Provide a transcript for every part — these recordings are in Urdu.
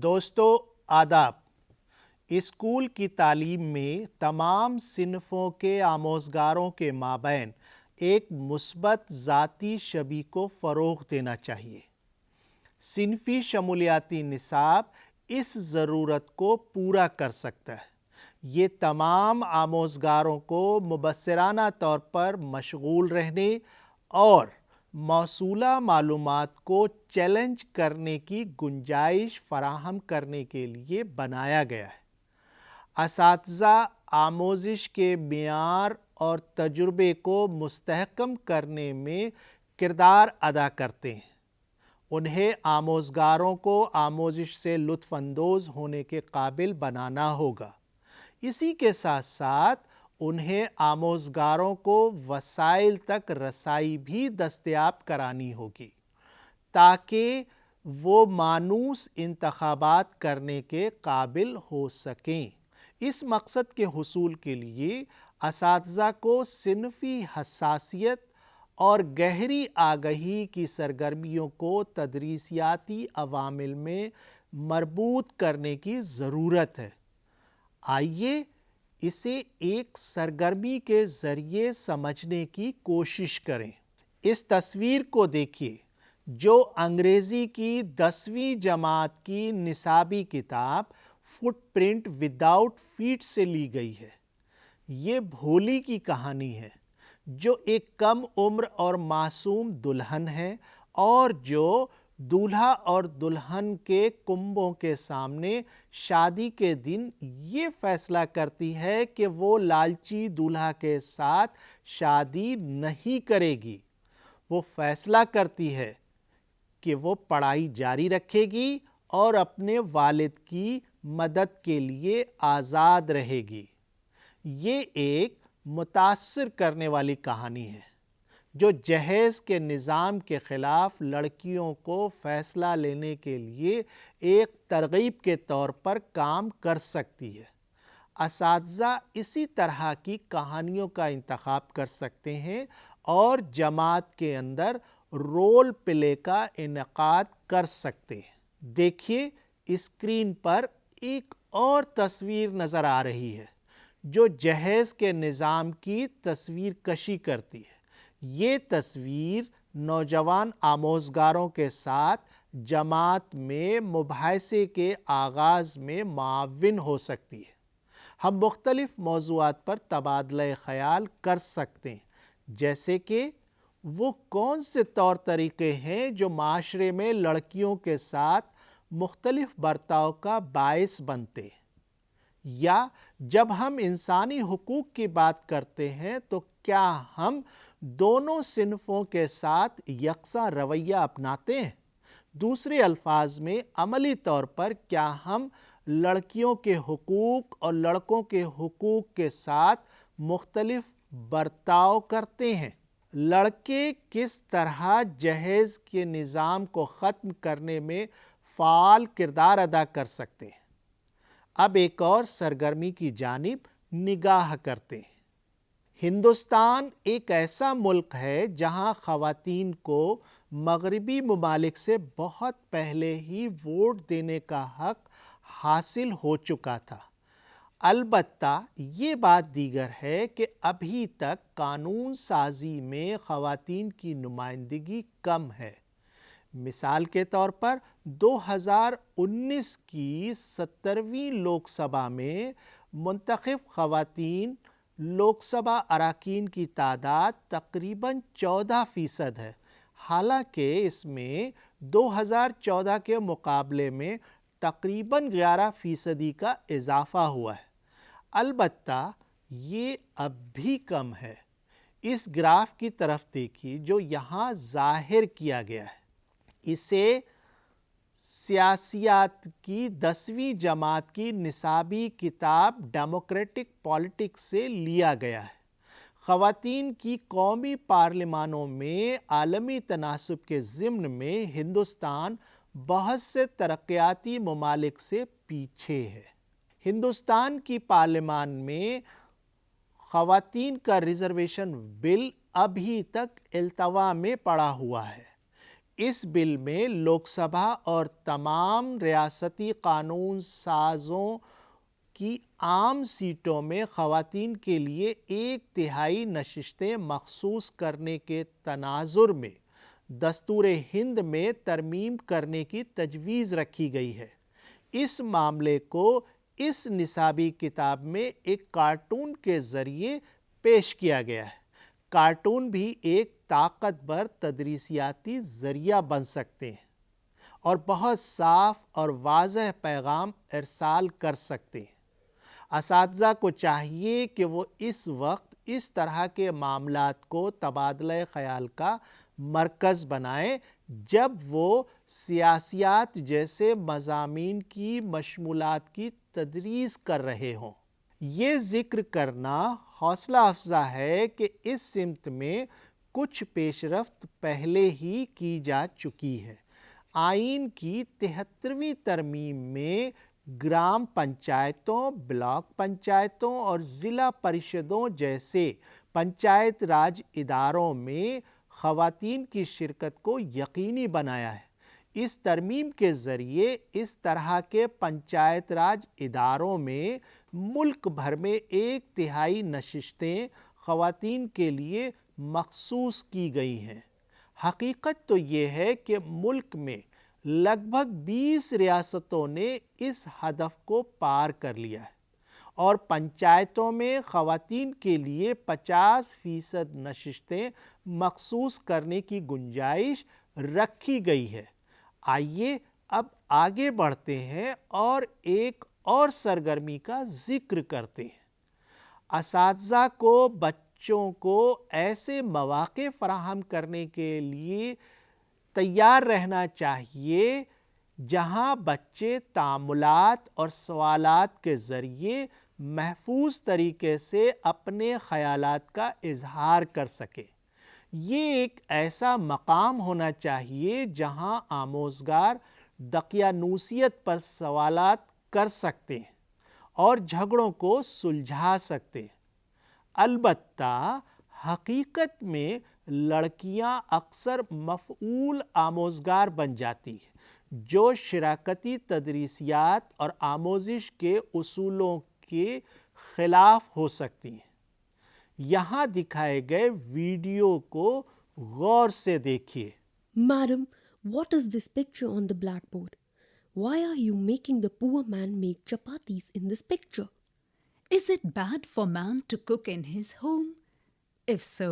دوستو آداب۔ اسکول کی تعلیم میں تمام صنفوں کے آموزگاروں کے مابین ایک مثبت ذاتی شبیہ کو فروغ دینا چاہیے۔ صنفی شمولیاتی نصاب اس ضرورت کو پورا کر سکتا ہے۔ یہ تمام آموزگاروں کو مبصرانہ طور پر مشغول رہنے اور موصولہ معلومات کو چیلنج کرنے کی گنجائش فراہم کرنے کے لیے بنایا گیا ہے۔ اساتذہ آموزش کے معیار اور تجربے کو مستحکم کرنے میں کردار ادا کرتے ہیں۔ انہیں آموزگاروں کو آموزش سے لطف اندوز ہونے کے قابل بنانا ہوگا۔ اسی کے ساتھ ساتھ انہیں آموزگاروں کو وسائل تک رسائی بھی دستیاب کرانی ہوگی تاکہ وہ مانوس انتخابات کرنے کے قابل ہو سکیں۔ اس مقصد کے حصول کے لیے اساتذہ کو صنفی حساسیت اور گہری آگہی کی سرگرمیوں کو تدریسیاتی عوامل میں مربوط کرنے کی ضرورت ہے۔ آئیے اسے ایک سرگرمی کے ذریعے سمجھنے کی کوشش کریں۔ اس تصویر کو دیکھیے جو انگریزی کی 10ویں جماعت کی نصابی کتاب فٹ پرنٹ وداؤٹ فیٹ سے لی گئی ہے۔ یہ بھولی کی کہانی ہے جو ایک کم عمر اور معصوم دلہن ہے اور جو دولہا اور دلہن کے کنبوں کے سامنے شادی کے دن یہ فیصلہ کرتی ہے کہ وہ لالچی دولہا کے ساتھ شادی نہیں کرے گی۔ وہ فیصلہ کرتی ہے کہ وہ پڑھائی جاری رکھے گی اور اپنے والد کی مدد کے لیے آزاد رہے گی۔ یہ ایک متاثر کرنے والی کہانی ہے جو جہیز کے نظام کے خلاف لڑکیوں کو فیصلہ لینے کے لیے ایک ترغیب کے طور پر کام کر سکتی ہے۔ اساتذہ اسی طرح کی کہانیوں کا انتخاب کر سکتے ہیں اور جماعت کے اندر رول پلے کا انعقاد کر سکتے ہیں۔ دیکھیے اسکرین پر ایک اور تصویر نظر آ رہی ہے جو جہیز کے نظام کی تصویر کشی کرتی ہے۔ یہ تصویر نوجوان آموزگاروں کے ساتھ جماعت میں مباحثے کے آغاز میں معاون ہو سکتی ہے۔ ہم مختلف موضوعات پر تبادلہ خیال کر سکتے ہیں، جیسے کہ وہ کون سے طور طریقے ہیں جو معاشرے میں لڑکیوں کے ساتھ مختلف برتاؤ کا باعث بنتے ہیں، یا جب ہم انسانی حقوق کی بات کرتے ہیں تو کیا ہم دونوں صنفوں کے ساتھ یکساں رویہ اپناتے ہیں؟ دوسرے الفاظ میں عملی طور پر کیا ہم لڑکیوں کے حقوق اور لڑکوں کے حقوق کے ساتھ مختلف برتاؤ کرتے ہیں؟ لڑکے کس طرح جہیز کے نظام کو ختم کرنے میں فعال کردار ادا کر سکتے ہیں؟ اب ایک اور سرگرمی کی جانب نگاہ کرتے ہیں۔ ہندوستان ایک ایسا ملک ہے جہاں خواتین کو مغربی ممالک سے بہت پہلے ہی ووٹ دینے کا حق حاصل ہو چکا تھا۔ البتہ یہ بات دیگر ہے کہ ابھی تک قانون سازی میں خواتین کی نمائندگی کم ہے۔ مثال کے طور پر 2019 کی 17ویں لوک سبھا میں منتخب خواتین لوک سبھا اراکین کی تعداد تقریباً 14% ہے، حالانکہ اس میں 2014 کے مقابلے میں تقریباً 11% کا اضافہ ہوا ہے۔ البتہ یہ اب بھی کم ہے۔ اس گراف کی طرف دیکھیے جو یہاں ظاہر کیا گیا ہے۔ اسے سیاسیات کی 10ویں جماعت کی نصابی کتاب ڈیموکریٹک پالیٹکس سے لیا گیا ہے۔ خواتین کی قومی پارلیمانوں میں عالمی تناسب کے ضمن میں ہندوستان بہت سے ترقیاتی ممالک سے پیچھے ہے۔ ہندوستان کی پارلیمان میں خواتین کا ریزرویشن بل ابھی تک التوا میں پڑا ہوا ہے۔ اس بل میں لوک سبھا اور تمام ریاستی قانون سازوں کی عام سیٹوں میں خواتین کے لیے 1/3 نشستیں مخصوص کرنے کے تناظر میں دستور ہند میں ترمیم کرنے کی تجویز رکھی گئی ہے۔ اس معاملے کو اس نصابی کتاب میں ایک کارٹون کے ذریعے پیش کیا گیا ہے۔ کارٹون بھی ایک طاقتور تدریسیاتی ذریعہ بن سکتے ہیں اور بہت صاف اور واضح پیغام ارسال کر سکتے ہیں۔ اساتذہ کو چاہیے کہ وہ اس وقت اس طرح کے معاملات کو تبادلہ خیال کا مرکز بنائیں جب وہ سیاسیات جیسے مضامین کی مشمولات کی تدریس کر رہے ہوں۔ یہ ذکر کرنا حوصلہ افزا ہے کہ اس سمت میں کچھ پیش رفت پہلے ہی کی جا چکی ہے۔ آئین کی 73ویں ترمیم میں گرام پنچایتوں، بلاک پنچایتوں اور ضلع پریشدوں جیسے پنچایت راج اداروں میں خواتین کی شرکت کو یقینی بنایا ہے۔ اس ترمیم کے ذریعے اس طرح کے پنچایت راج اداروں میں ملک بھر میں 1/3 نشستیں خواتین کے لیے مخصوص کی گئی ہیں۔ حقیقت تو یہ ہے کہ ملک میں لگ بھگ 20 ریاستوں نے اس ہدف کو پار کر لیا ہے اور پنچایتوں میں خواتین کے لیے 50% نشستیں مخصوص کرنے کی گنجائش رکھی گئی ہے۔ آئیے اب آگے بڑھتے ہیں اور ایک اور سرگرمی کا ذکر کرتے ہیں۔ اساتذہ کو بچوں کو ایسے مواقع فراہم کرنے کے لیے تیار رہنا چاہیے جہاں بچے تأملات اور سوالات کے ذریعے محفوظ طریقے سے اپنے خیالات کا اظہار کر سکے۔ یہ ایک ایسا مقام ہونا چاہیے جہاں آموزگار دقیانوسیت پر سوالات کر سکتے ہیں اور جھگڑوں کو سلجھا سکتے ہیں۔ البتہ حقیقت میں لڑکیاں اکثر مفعول آموزگار بن جاتی ہیں جو شراکتی تدریسیات اور آموزش کے اصولوں کے خلاف ہو سکتی ہیں۔ یہاں دکھائے گئے ویڈیو کو غور سے دیکھیے۔ Madam, what is this picture on the blackboard? Why are you making the poor man make chapatis in this picture? Is it bad for man to cook in his home? If so,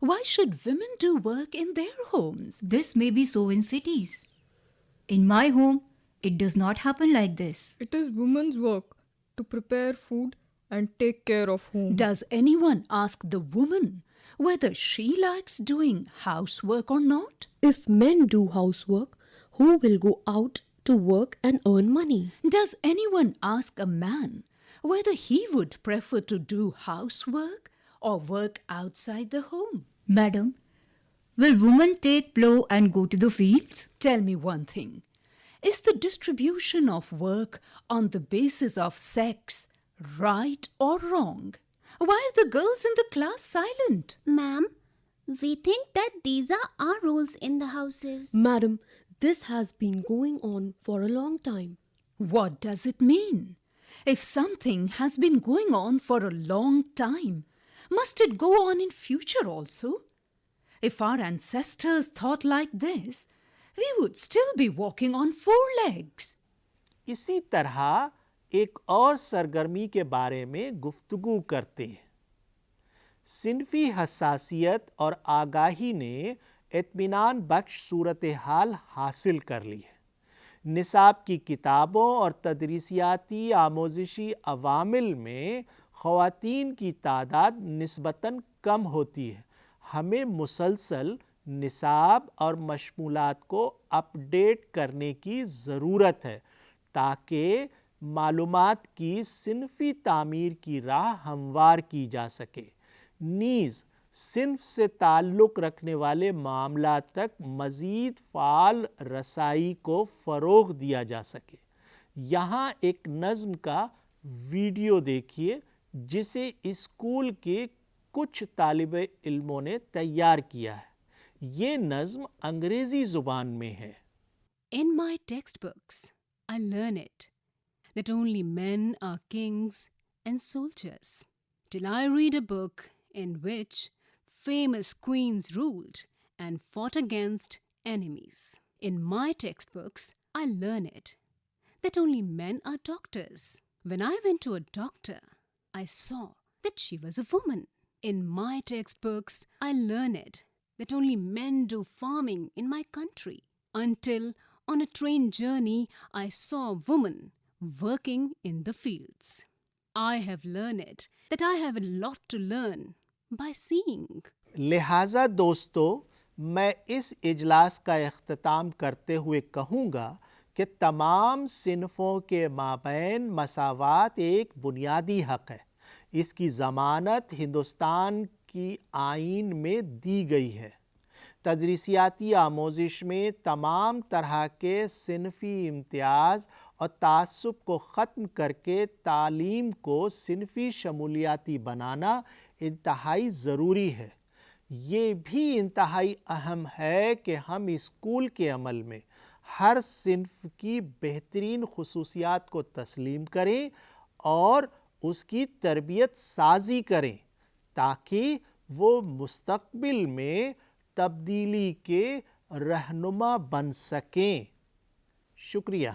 why should women do work in their homes? This may be so in cities. In my home, it does not happen like this. It is women's work to prepare food and take care of home. Does anyone ask the woman whether she likes doing housework or not? If men do housework, who will go out to work and earn money? Does anyone ask a man whether he would prefer to do housework or work outside the home? Madam, will women take plough and go to the fields? Tell me one thing. Is the distribution of work on the basis of sex right or wrong? Why are the girls in the class silent? Ma'am, we think that these are our roles in the houses. Madam, this has been going on for a long time. What does it mean? If something has been going on for a long time, must it go on in future also? If our ancestors thought like this, we would still be walking on 4 legs. اسی طرح ایک اور سرگرمی کے بارے میں گفتگو کرتے ہیں۔ صنفی حساسیت اور آگاہی نے اطمینان بخش صورتحال حاصل کر لی ہے۔ نصاب کی کتابوں اور تدریسیاتی آموزشی عوامل میں خواتین کی تعداد نسبتاً کم ہوتی ہے۔ ہمیں مسلسل نصاب اور مشمولات کو اپ ڈیٹ کرنے کی ضرورت ہے تاکہ معلومات کی صنفی تعمیر کی راہ ہموار کی جا سکے، نیز صنف سے تعلق رکھنے والے معاملات تک مزید فعال رسائی کو فروغ دیا جا سکے۔ یہاں ایک نظم کا ویڈیو دیکھیے جسے اسکول کے کچھ طالب علموں نے تیار کیا ہے۔ یہ نظم انگریزی زبان میں ہے. In my textbooks, I learn it, that only men are kings and soldiers, till I read a book in which famous queens ruled and fought against enemies. In my textbooks, I learn it, that only men are doctors. When I went to a doctor, I saw that she was a woman. In my textbooks, I learn it, that only men do farming in my country, until on a train journey, I saw a woman working in the fields. I have learned it, that I have a lot to learn by seeing. لہٰذا دوستو، میں اس اجلاس کا اختتام کرتے ہوئے کہوں گا کہ تمام صنفوں کے مابین مساوات ایک بنیادی حق ہے. اس کی ضمانت ہندوستان کی آئین میں دی گئی ہے. تدریسیاتی آموزش میں تمام طرح کے صنفی امتیاز اور تعصب کو ختم کر کے تعلیم کو صنفی شمولیاتی بنانا انتہائی ضروری ہے. یہ بھی انتہائی اہم ہے کہ ہم اسکول کے عمل میں ہر صنف کی بہترین خصوصیات کو تسلیم کریں اور اس کی تربیت سازی کریں تاکہ وہ مستقبل میں تبدیلی کے رہنما بن سکیں. شکریہ.